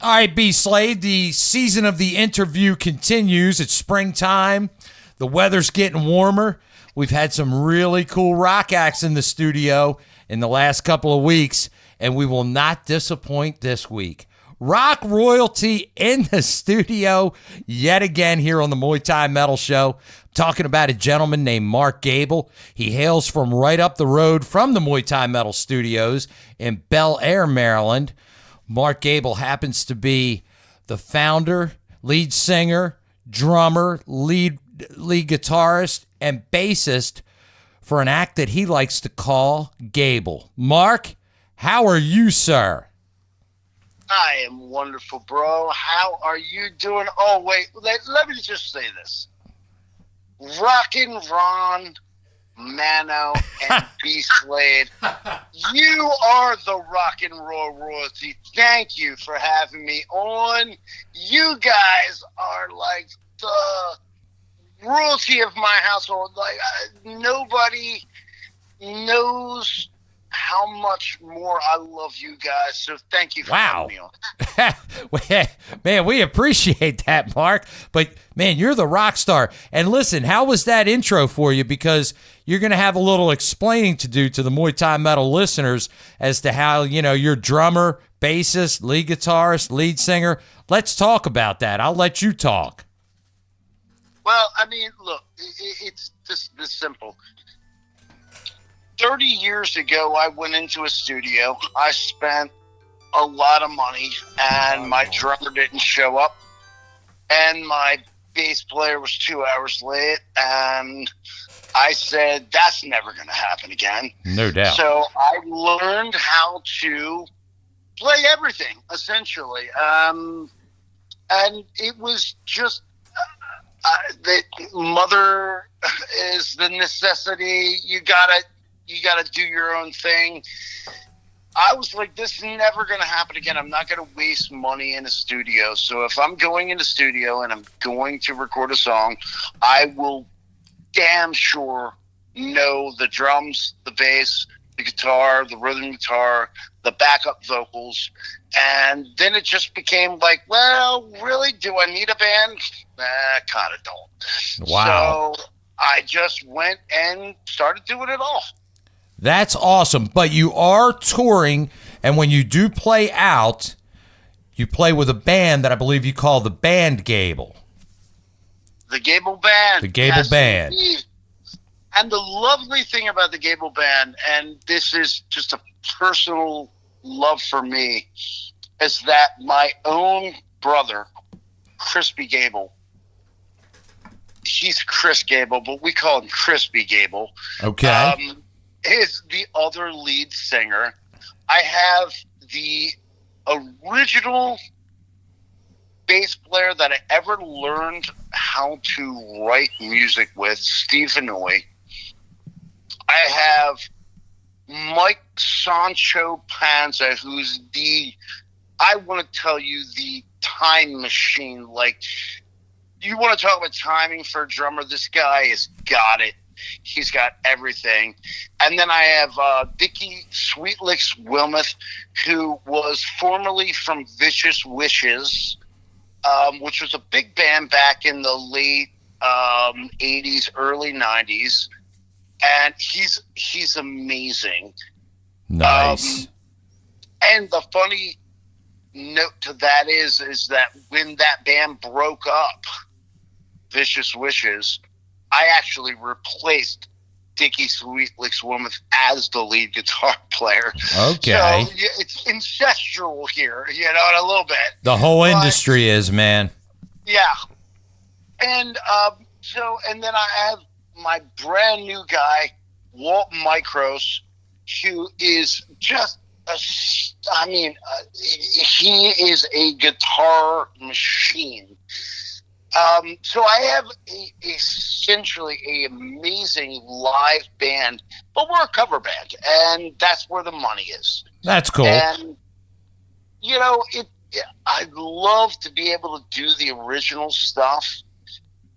All right, B. Slade, the season of the interview continues. It's springtime. The weather's getting warmer. We've had some really cool rock acts in the studio in the last couple of weeks, and we will not disappoint this week. Rock royalty in the studio yet again here on the Muay Thai Metal Show. Talking about a gentleman named Mark Gable. He hails from right up the road from the Muay Thai Metal Studios in Bel Air, Maryland. Mark Gable happens to be the founder, lead singer, drummer, lead guitarist, and bassist for an act that he likes to call Gable. Mark, how are you, sir? I am wonderful, bro. How are you doing? Oh, wait, let me just say this. Rockin' Ron, Mano, and B. Slade, you are the rock and roll royalty. Thank you for having me on. You guys are like the royalty of my household. Like nobody knows how much more I love you guys. So thank you for having me on. Man, we appreciate that, Mark. But, man, you're the rock star. And listen, how was that intro for you? Because you're going to have a little explaining to do to the Muay Thai Metal listeners as to how, you're drummer, bassist, lead guitarist, lead singer. Let's talk about that. I'll let you talk. Well, I mean, look, it's just this simple. 30 years ago, I went into a studio. I spent a lot of money, and my drummer didn't show up, and my bass player was 2 hours late, and I said, that's never going to happen again. No doubt. So I learned how to play everything, essentially. And it was just the mother is the necessity. You gotta do your own thing. I was like, this is never going to happen again. I'm not going to waste money in a studio. So if I'm going in a studio and I'm going to record a song, I will damn sure know the drums, the bass, the guitar, the rhythm guitar, the backup vocals. And then it just became like, well, really? Do I need a band? Kind of don't. Wow. So I just went and started doing it all. That's awesome. But you are touring, and when you do play out, you play with a band that I believe you call the Band Gable. The Gable Band. The Gable Band. Indeed. And the lovely thing about the Gable Band, and this is just a personal love for me, is that my own brother, Crispy Gable, he's Chris Gable, but we call him Crispy Gable. Okay. Is the other lead singer. I have the original bass player that I ever learned how to write music with, Steve Vinoy. I have Mike Sancho Panza, who's I want to tell you, the time machine. Like, you want to talk about timing for a drummer, this guy has got it. He's got everything. And then I have Dickie Sweetlicks Wilmoth, who was formerly from Vicious Wishes, which was a big band back in the late 80s, early 90s. And he's amazing. Nice. And the funny note to that is that when that band broke up, Vicious Wishes, I actually replaced Dickie Sweetlicks Wilmoth as the lead guitar player. Okay. So it's incestual here, in a little bit. The whole industry is, man. Yeah. And and then I have my brand new guy, Walt Micros, who is just he is a guitar machine. So I have essentially an amazing live band, but we're a cover band, and that's where the money is. That's cool. And, I'd love to be able to do the original stuff,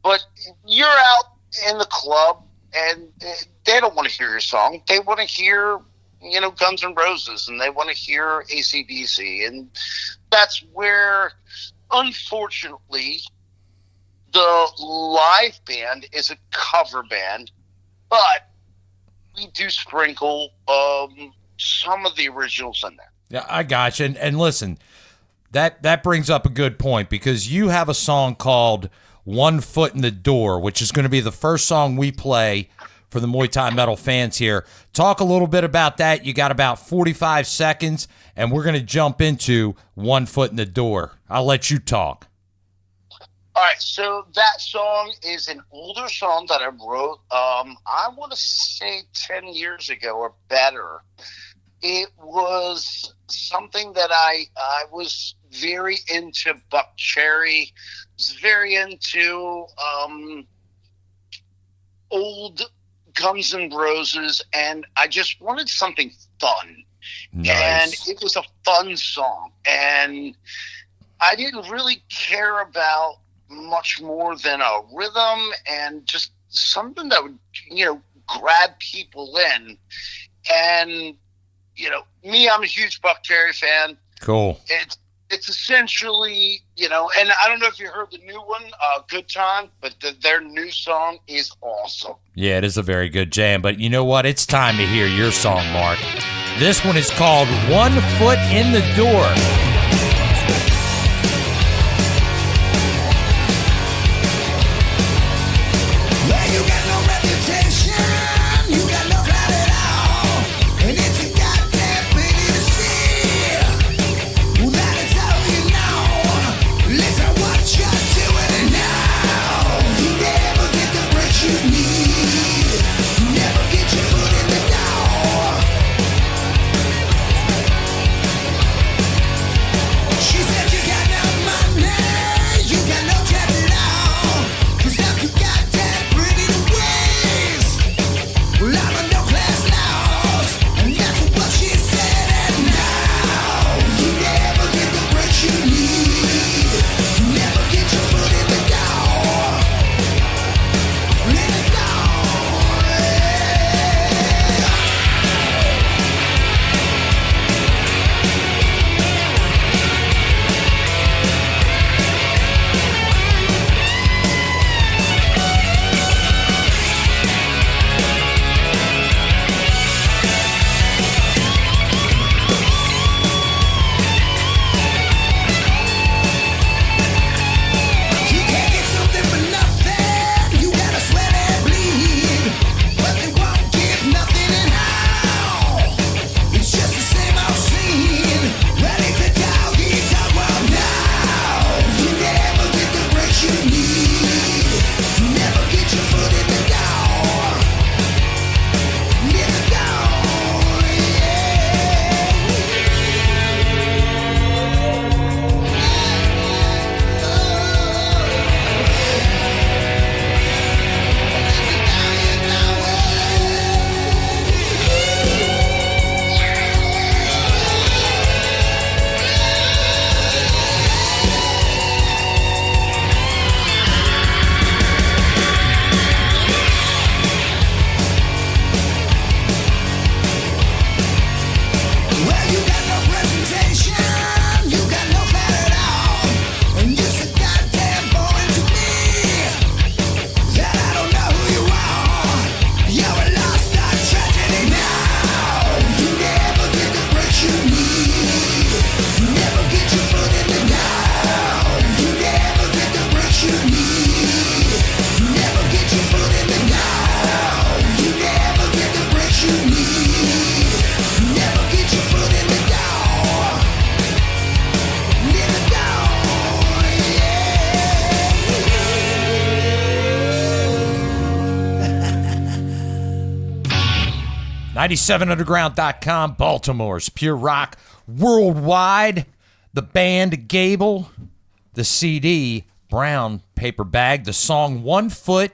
but you're out in the club, and they don't want to hear your song. They want to hear Guns N' Roses, and they want to hear AC/DC, and that's where, unfortunately, the live band is a cover band, but we do sprinkle some of the originals in there. Yeah, I got you. And listen, that brings up a good point, because you have a song called "One Foot in the Door," which is going to be the first song we play for the Muay Thai Metal fans here. Talk a little bit about that. You got about 45 seconds, and we're going to jump into "One Foot in the Door." I'll let you talk. All right, so that song is an older song that I wrote, I want to say 10 years ago or better. It was something that I was very into Buck Cherry, was very into old Guns N' Roses, and I just wanted something fun. Nice. And it was a fun song, and I didn't really care about much more than a rhythm and just something that would, grab people in. And, me, I'm a huge Buck Cherry fan. Cool. It's essentially, and I don't know if you heard the new one, Good Time, but their new song is awesome. Yeah, it is a very good jam. But you know what? It's time to hear your song, Mark. This one is called "One Foot in the Door." .com, Baltimore's pure rock worldwide. The band Gable, the CD Brown Paper Bag, the song "One Foot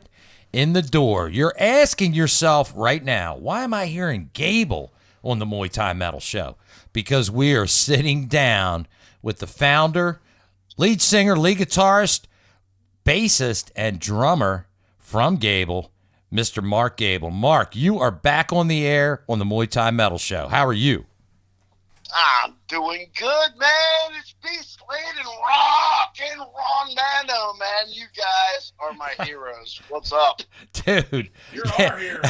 in the Door." You're asking yourself right now, why am I hearing Gable on the Muay Thai Metal Show? Because we are sitting down with the founder, lead singer, lead guitarist, bassist, and drummer from Gable, Mr. Mark Gable. Mark, you are back on the air on the Muay Thai Metal Show. How are you? I'm doing good, man. It's Beast Slade and Rock and Ron Mando, man. You guys are my heroes. What's up? Dude. You're our hero.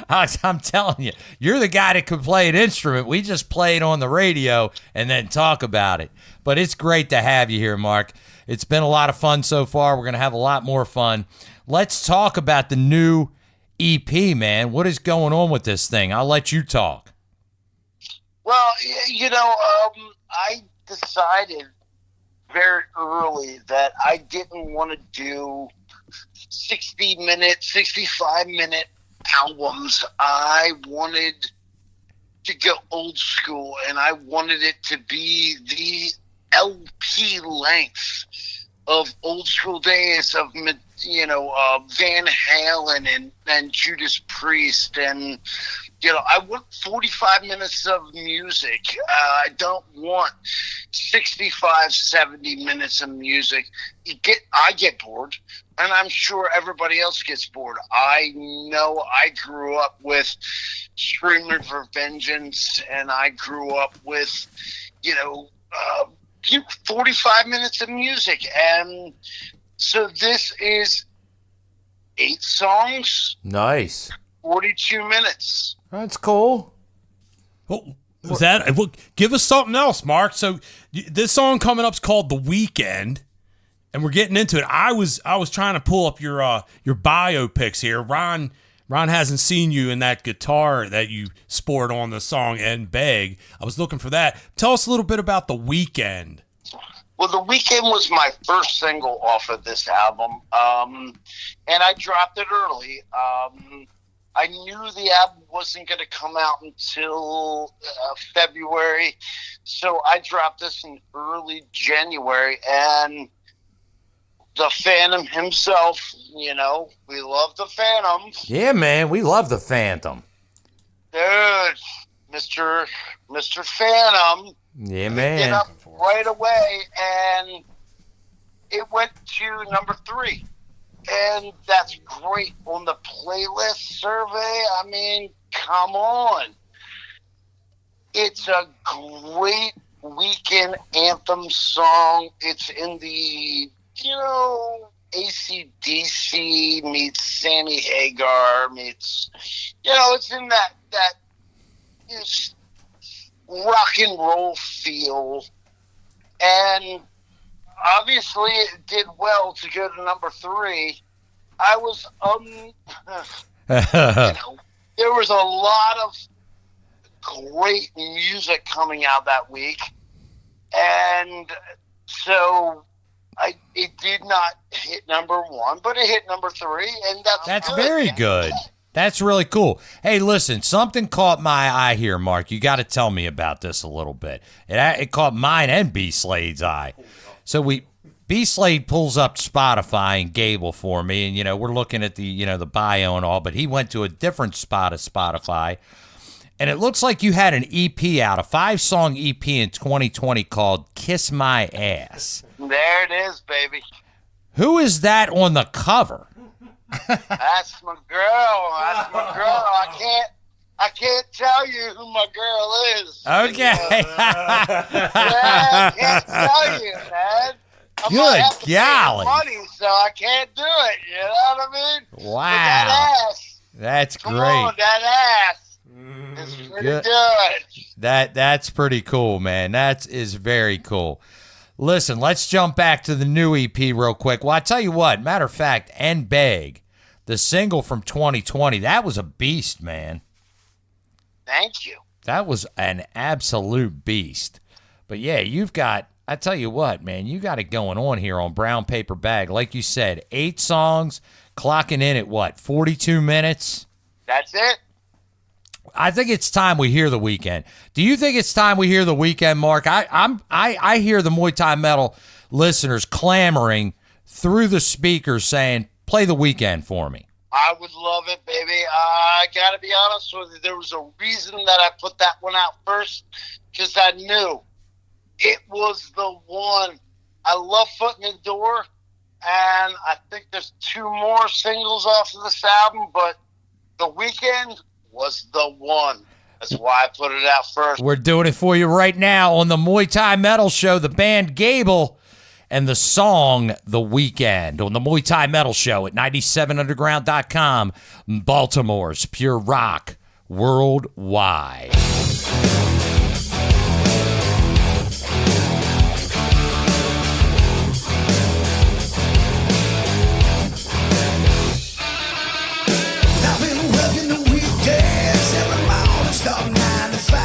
I'm telling you, you're the guy that could play an instrument. We just play it on the radio and then talk about it. But it's great to have you here, Mark. It's been a lot of fun so far. We're going to have a lot more fun. Let's talk about the new EP, man. What is going on with this thing? I'll let you talk. Well, I decided very early that I didn't want to do 60-minute, 65-minute albums. I wanted to go old school, and I wanted it to be the LP length of old school days of, Van Halen and Judas Priest. And, I want 45 minutes of music. I don't want 65, 70 minutes of music. I get bored, and I'm sure everybody else gets bored. I know I grew up with Screaming for Vengeance, and I grew up with, 45 minutes of music. And so this is 8 songs. Nice. 42 minutes. That's cool. Well, give us something else, Mark. So this song coming up is called "The Weekend," and we're getting into it. I was trying to pull up your biopics here. Ron hasn't seen you in that guitar that you sport on the song and Beg. I was looking for that. Tell us a little bit about "The Weekend." Well, The Weekend was my first single off of this album, and I dropped it early. I knew the album wasn't going to come out until February, so I dropped this in early January, and the Phantom himself, we love the Phantom. Yeah, man, we love the Phantom. Dude, Mr. Phantom. Yeah, man. Get up right away, and it went to number 3. And that's great on the playlist survey. I mean, come on. It's a great weekend anthem song. It's in the, AC/DC meets Sammy Hagar meets, it's in that rock and roll feel. And obviously, it did well to go to number 3. I was, there was a lot of great music coming out that week, and so it did not hit number 1, but it hit number 3, and that's good. Very good. That's really cool. Hey, listen, something caught my eye here, Mark. You got to tell me about this a little bit. It caught mine and B Slade's eye. So B Slade pulls up Spotify and Gable for me, and we're looking at the the bio and all, but he went to a different spot of Spotify, and it looks like you had an EP out, a 5-song EP in 2020 called "Kiss My Ass." There it is, baby. Who is that on the cover? That's my girl. I can't tell you who my girl is. Okay. I can't tell you, man. Good golly. Money, so I can't do it. You know what I mean? Wow. But that ass. That's Come great. on, that ass. It's pretty good. That's pretty cool, man. That is very cool. Listen, let's jump back to the new EP real quick. Well, I tell you what, matter of fact, and Beg, the single from 2020, that was a beast, man. Thank you. That was an absolute beast. But yeah, I tell you what, man, you got it going on here on Brown Paper Bag. Like you said, 8 songs, clocking in at 42 minutes? That's it. I think it's time we hear The Weekend. Do you think it's time we hear The Weekend, Mark? I hear the Muay Thai Metal listeners clamoring through the speakers saying, play The Weekend for me. I would love it, baby. I got to be honest with you. There was a reason that I put that one out first, because I knew it was the one. I love Foot in the Door, and I think there's 2 more singles off of this album, but The Weekend was the one. That's why I put it out first. We're doing it for you right now on the Muay Thai Metal Show, the band Gable, and the song The Weekend on the Muay Thai Metal Show at 97underground.com, Baltimore's Pure Rock worldwide. Starting 9 to 5.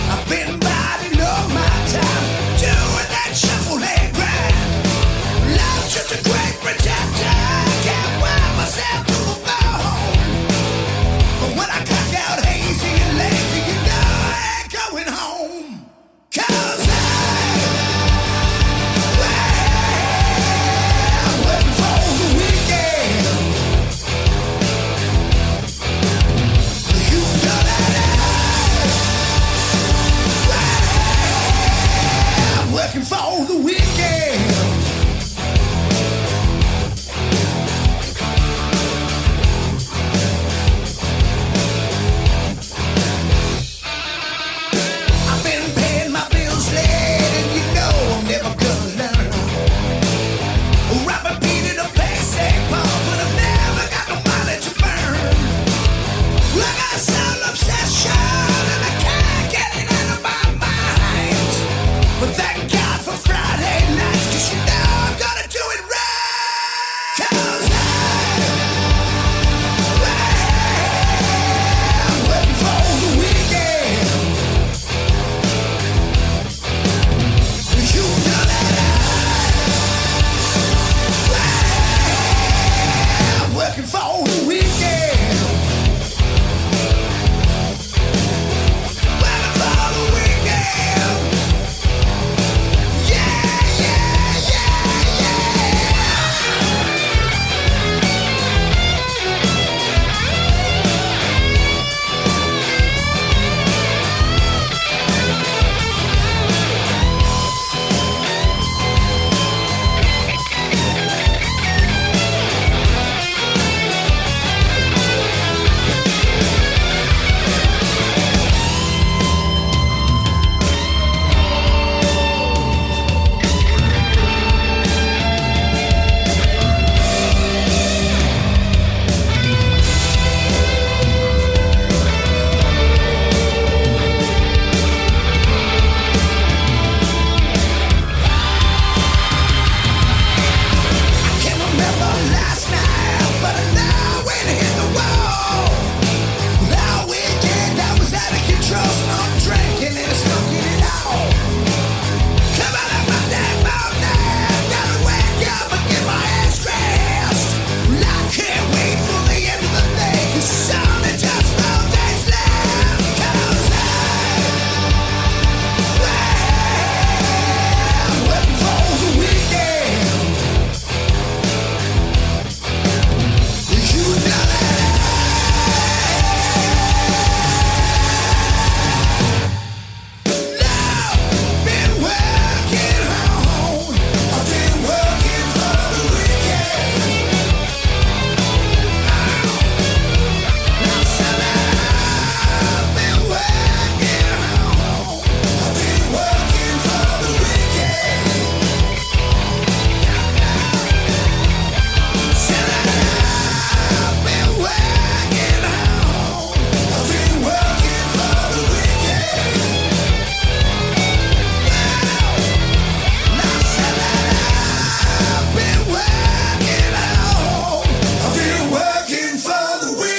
I've been biding up my time, doing that shuffle and grind. Love's just a great protector. Can't wear myself to the bone. But when I cock out hazy and lazy, you know I ain't going home. 'Cause I'm waiting for the weekend. Working for the weekend. I've been paying my bills late, and you know I'm never gonna learn. I repeated a basic pump, but I've never got no money to burn. I got some obsession, and I can't get it out of my mind. But thank God for Friday nights, 'cause you know I'm gonna do it right. 'Cause I'm waiting for the weekend. You know that I'm working for the weekend. Working for the weekend.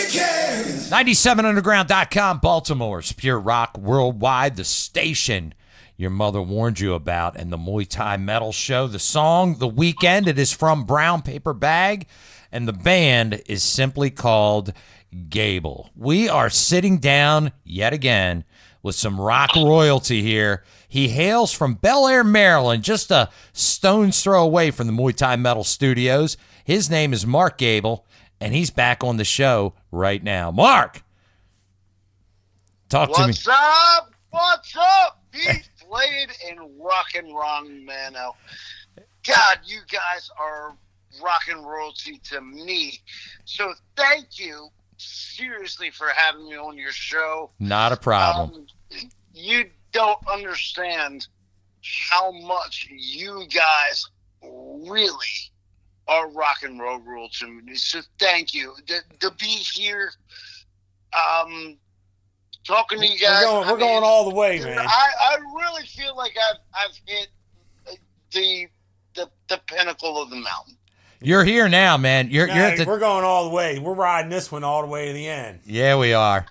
weekend. 97underground.com, Baltimore's Pure Rock Worldwide, the station your mother warned you about, and the Muay Thai Metal Show. The song, The Weekend, it is from Brown Paper Bag, and the band is simply called Gable. We are sitting down yet again with some rock royalty here. He hails from Bel Air, Maryland, just a stone's throw away from the Muay Thai Metal Studios. His name is Mark Gable, and he's back on the show right now. Mark, talk to me. What's up? What's up? Beat, Blade, and Rockin' Ron Mano. God, you guys are rock and royalty to me. So thank you seriously for having me on your show. Not a problem. You don't understand how much you guys really are rock and roll to me. So thank you. To be here, talking to you guys. We're going all the way, man. I really feel like I've hit the pinnacle of the mountain. You're here now, man. You're at the. We're going all the way. We're riding this one all the way to the end. Yeah, we are.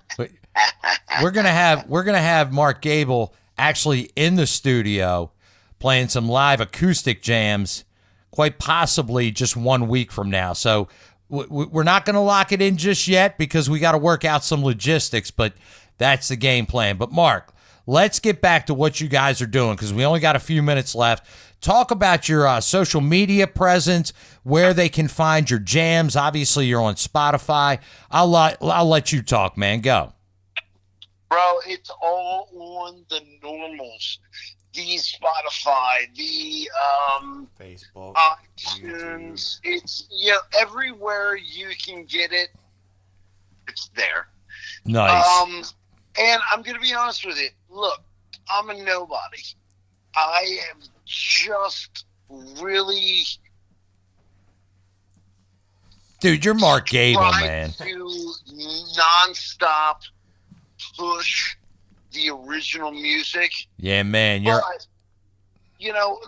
We're gonna have Mark Gable actually in the studio playing some live acoustic jams, quite possibly just 1 week from now. So we're not gonna lock it in just yet because we got to work out some logistics, but that's the game plan. But Mark, let's get back to what you guys are doing because we only got a few minutes left. Talk about your social media presence, where they can find your jams. Obviously, you're on Spotify. I'll let you talk, man. Go. Bro, it's all on the normals. The Spotify, the Facebook, iTunes. It's everywhere you can get it, it's there. Nice. And I'm gonna be honest with you. Look, I'm a nobody. I have just really, dude, you're Mark Gable, man. To nonstop push the original music. Yeah, man. You're. But,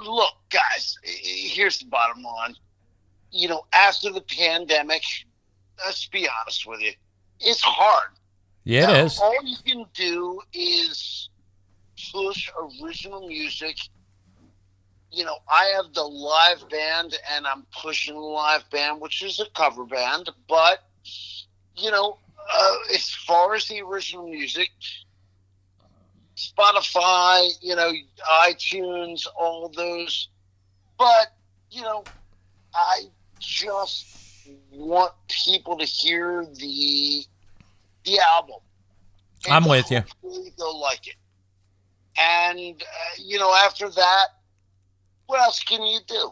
look, guys. Here's the bottom line. After the pandemic, let's be honest with you, it's hard. Yeah, it is. All you can do is push original music. I have the live band, and I'm pushing the live band, which is a cover band. But, as far as the original music, Spotify, iTunes, all those. But, I just want people to hear the album. I'm with you. They'll like it. And, after that, what else can you do?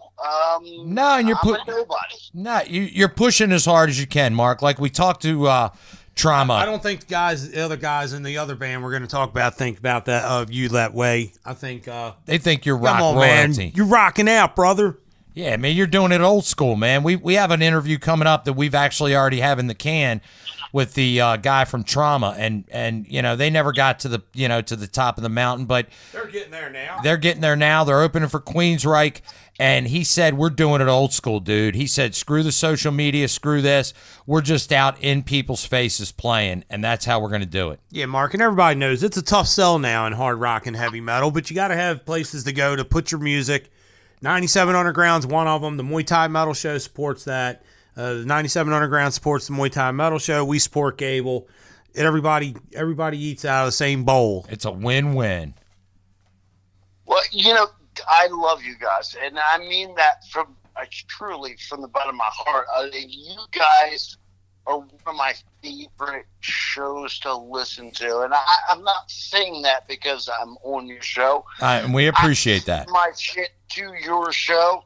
No, and you're I'm a nobody. No, you're pushing as hard as you can, Mark. Like we talked to Trauma. I don't think the other guys in the other band we're going to talk about think about that of you that way. I think they think you're rock come on, royalty. Man. You're rocking out, brother. Yeah, man, you're doing it old school, man. We have an interview coming up that we've actually already have in the can with the guy from Trauma, and they never got to the to the top of the mountain, but they're getting there now. They're opening for Queensryche, and he said we're doing it old school, dude. He said screw the social media, screw this. We're just out in people's faces playing, and that's how we're going to do it. Yeah, Mark, and everybody knows it's a tough sell now in hard rock and heavy metal, but you got to have places to go to put your music. 97 Underground's one of them. The Muay Thai Metal Show supports that. The 97 Underground supports the Muay Thai Metal Show. We support Gable. Everybody eats out of the same bowl. It's a win-win. Well, I love you guys, and I mean that truly from the bottom of my heart. You guys are one of my favorite shows to listen to, and I'm not saying that because I'm on your show. And we appreciate that. My shit to your show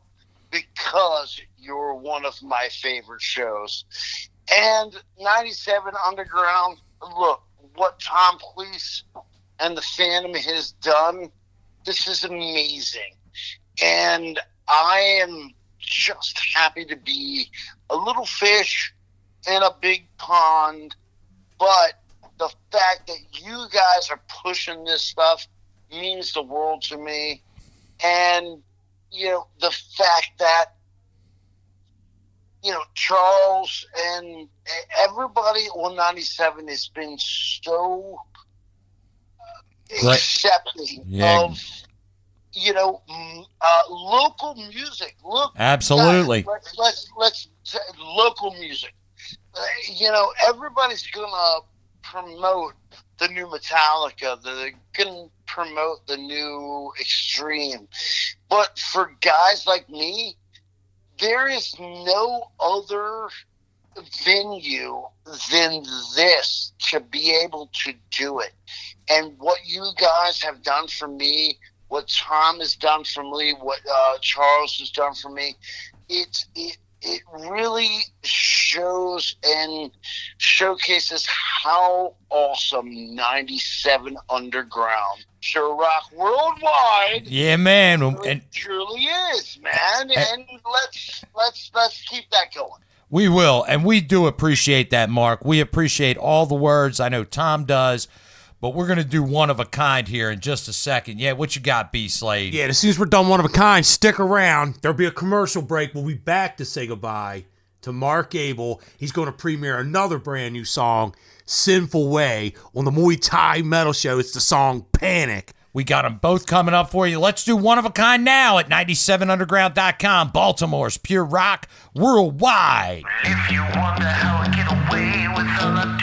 because you're one of my favorite shows. And 97 Underground, look, what Tom Police and the Phantom has done, this is amazing. And I am just happy to be a little fish in a big pond. But the fact that you guys are pushing this stuff means the world to me. And, the fact that, Charles and everybody on 97 has been so accepting of, local music. Look, absolutely. Guys, let's local music. Everybody's gonna promote the new Metallica. They're gonna promote the new Extreme. But for guys like me, there is no other venue than this to be able to do it. And what you guys have done for me what Tom has done for me, what Charles has done for me. It really shows and showcases how awesome 97 Underground should rock worldwide. Yeah, man. It truly is, man. And let's keep that going. We will, and we do appreciate that, Mark. We appreciate all the words. I know Tom does, but we're going to do one of a kind here in just a second. Yeah, what you got, B. Slade? Yeah, as soon as we're done one of a kind, stick around. There'll be a commercial break. We'll be back to say goodbye to Mark Gable. He's going to premiere another brand new song, Sinful Way, on the Muay Thai Metal Show. It's the song Panic. We got them both coming up for you. Let's do one of a kind now at 97underground.com. Baltimore's pure rock worldwide. If you wonder how I get away with all I